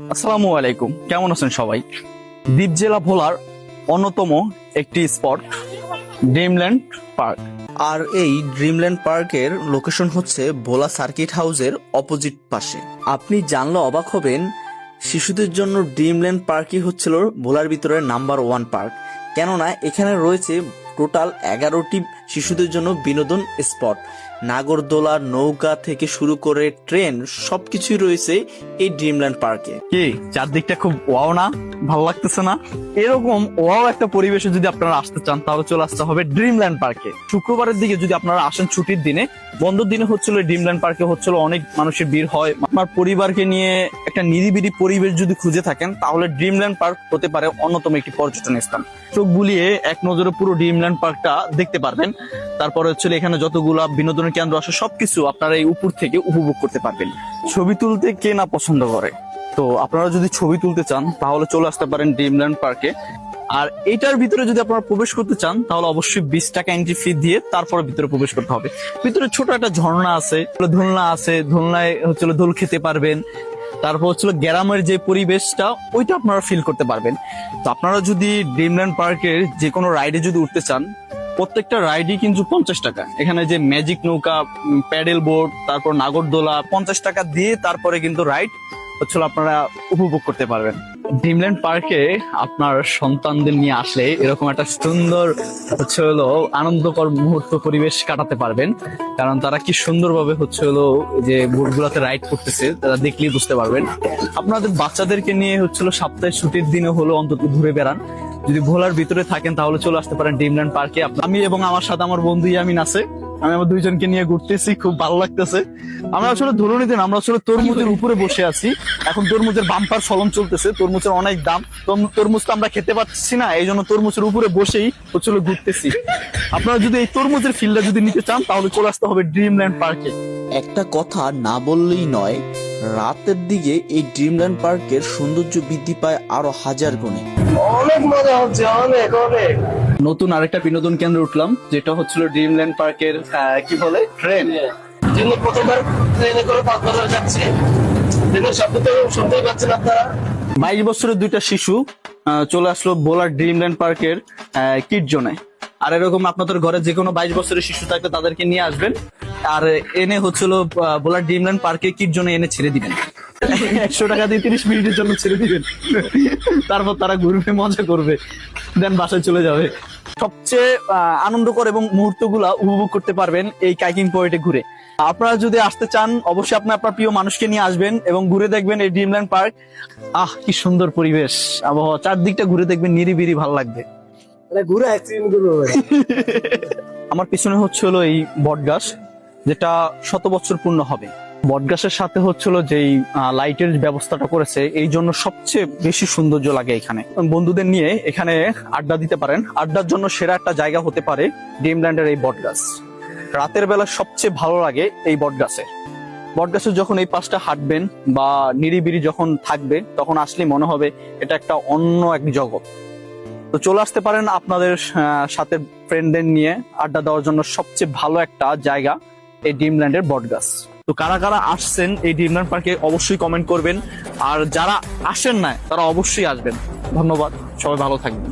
আসসালামু আলাইকুম, কেমন আছেন সবাই? দ্বীপ জেলা ভোলার অন্যতম একটি স্পট ড্রিমল্যান্ড পার্ক। আর এই ড্রিমল্যান্ড পার্কের লোকেশন হচ্ছে ভোলা সার্কিট হাউসের অপোজিট পাশে। আপনি জানলে অবাক হবেন, শিশুদের জন্য ড্রিমল্যান্ড পার্কই হচ্ছিল ভোলার ভিতরে নাম্বার 1 পার্ক। কেননা এখানে রয়েছে টোটাল 11টি শিশুদের জন্য বিনোদন স্পট। নাগরদোলা, নৌকা থেকে শুরু করে ট্রেন, সবকিছুই রয়েছে এই ড্রিমল্যান্ড পার্কে। কি চারদিকটা খুব ওয়াও না? ভালো লাগতেছে না? এরকম ওয়াও একটা পরিবেশে যদি আপনারা আসতে চান তাহলে চলে আসতে হবে ড্রিমল্যান্ড পার্কে। শুক্রবারের দিকে যদি আপনারা আসেন, ছুটির দিনে, বন্ধের দিনে হচ্ছিল ড্রিমল্যান্ড পার্কে হচ্ছিল অনেক মানুষের ভিড় হয়। আপনার পরিবারকে নিয়ে একটা নিরিবিলি পরিবেশ যদি খুঁজে থাকেন তাহলে ড্রিমল্যান্ড পার্ক হতে পারে অন্যতম একটি পর্যটন স্থান। চোখ বুলিয়ে এক নজরে পুরো ড্রিমল্যান্ড পার্কটা দেখতে পারবেন। তারপরে হচ্ছে এখানে যতগুলা বিনোদনের কেন্দ্র আছে সবকিছু আপনারা এই উপর থেকে উপভোগ করতে পারবেন। ছবি তুলতে কে না পছন্দ করে? তো আপনারা যদি ছবি তুলতে চান তাহলে চলে আসতে পারেন ড্রিমল্যান্ড পার্কে। আর এটার ভিতরে যদি আপনারা প্রবেশ করতে চান তাহলে অবশ্যই 20 টাকা এন্ট্রি ফি দিয়ে তারপরে ভিতরে প্রবেশ করতে হবে। ভিতরে ছোট একটা ঝর্ণা আছে, দোলনা আছে, দোলনায় হচ্ছিল দোল খেতে পারবেন। তারপর হচ্ছিল গ্রামের যে পরিবেশটা ওইটা আপনারা ফিল করতে পারবেন। তো আপনারা যদি ড্রিমল্যান্ড পার্কের যে কোনো রাইডে যদি উঠতে চান, প্রত্যেকটা রাইডই কিন্তু 50 টাকা। এখানে যে ম্যাজিক নৌকা, প্যাডেল বোর্ড, তারপর নাগরদোলা, 50 টাকা দিয়ে তারপরে কিন্তু রাইড হচ্ছিল আপনারা উপভোগ করতে পারবেন। ড্রিমল্যান্ড পার্কে আপনার সন্তানদের নিয়ে আসলে এরকম একটা সুন্দর হচ্ছে হলো আনন্দকর মুহূর্ত পরিবেশ কাটাতে পারবেন। কারণ তারা কি সুন্দরভাবে হচ্ছে হলো যে বোর্ডগুলোতে রাইড করতেছে, তারা দেখলেই বুঝতে পারবেন। আপনাদের বাচ্চাদেরকে নিয়ে হচ্ছিল সপ্তাহে ছুটির দিনে হলো অন্তত ঘুরে বেড়ান। যদি ভোলার ভিতরে থাকেন তাহলে চলে আসতে পারেন ড্রিমল্যান্ড পার্কে। আমি এবং আমার সাথে আমার বন্ধু ইয়ামিন আছে, আমি আমার দুইজনকে নিয়ে ঘুরতেছি, খুব ভালো লাগতেছে। আমরা আসলে ধরুন দিন আমরা আসলে তরমুজের উপরে বসে আছি। এখন তরমুজের বাম্পার ফলন চলতেছে, তরমুজের অনেক দাম, তরমুজ তো আমরা খেতে পাচ্ছি না, এই জন্য তরমুজের উপরে বসেই হচ্ছিল ঘুরতেছি। আপনারা যদি এই তরমুজের ফিল্ডটা যদি নিতে চান তাহলে চলে আসতে হবে ড্রিমল্যান্ড পার্কে। একটা কথা না বললেই নয়, রাতের দিকে এই ড্রিমল্যান্ড পার্কের সৌন্দর্য বৃদ্ধি পায় আরো 1000 গুণে। অনেক মজা হচ্ছে, অনেক অনেক। নতুন আরেকটা বিনোদন কেন্দ্র উঠলাম, যেটা হচ্ছিল ড্রিমল্যান্ড পার্কের কি বলে ট্রেন। যিনি প্রথমবার ট্রেনে করে কক্সবাজার যাচ্ছে, ট্রেনের শব্দ তো শুনতেই পাচ্ছেন আপনারা। 22 বছরের দুইটা শিশু চলে আসলো ভোলার ড্রিমল্যান্ড পার্কের কিড জোনে। আর এরকম আপনাদের ঘরে যে কোনো 22 বছরের শিশু থাকলে তাদেরকে নিয়ে আসবেন, আর এনে হচ্ছিল ভোলার ড্রিমল্যান্ড পার্কে কিড জোনে এনে ছেড়ে দিবেন। 100 টাকা দিয়ে 30 মিনিটের জন্য ছেড়ে দিবেন, তারপর তারা ঘুরবে, মজা করবে, দেন বাসায় চলে যাবে। সবচেয়ে আনন্দকর এবং মুহূর্তগুলা উপভোগ করতে পারবেন এই কাইকিং পয়েন্টে ঘুরে। আপনারা যদি আসতে চান অবশ্যই আপনি আপনার প্রিয় মানুষকে নিয়ে আসবেন এবং ঘুরে দেখবেন এই ড্রিমল্যান্ড পার্ক। কি সুন্দর পরিবেশ, আবহাওয়া, চারদিকটা ঘুরে দেখবেন, নিরিবিলি ভালো লাগবে। ঘুরে অ্যাক্সিডেন্ট করবো। আমার পিছনে হচ্ছে হলো এই বটগাছ, যেটা 100 বছর পূর্ণ হবে। বটগাছের সাথে হচ্ছিল যেই লাইটের ব্যবস্থাটা করেছে, এই জন্য সবচেয়ে বেশি সৌন্দর্য লাগে এখানে। বন্ধুদের নিয়ে এখানে আড্ডা দিতে পারেন। আড্ডার জন্য সেরা একটা জায়গা হতে পারে ড্রিমল্যান্ডের এই বটগাছ। রাতের বেলা সবচেয়ে ভালো লাগে এই বটগাছের যখন এই পাশটা হাঁটবেন বা নিরিবিলি যখন থাকবে তখন আসলে মনে হবে এটা একটা অন্য এক জগৎ। তো চলে আসতে পারেন আপনাদের সাথে ফ্রেন্ডদের নিয়ে আড্ডা দেওয়ার জন্য সবচেয়ে ভালো একটা জায়গা এই ড্রিমল্যান্ডের বটগাছ। তো কারা কারা আসছেন এই ড্রিমল্যান্ড পার্কে অবশ্যই কমেন্ট করবেন, আর যারা আসেন না তারা অবশ্যই আসবেন। ধন্যবাদ, সবাই ভালো থাকবেন।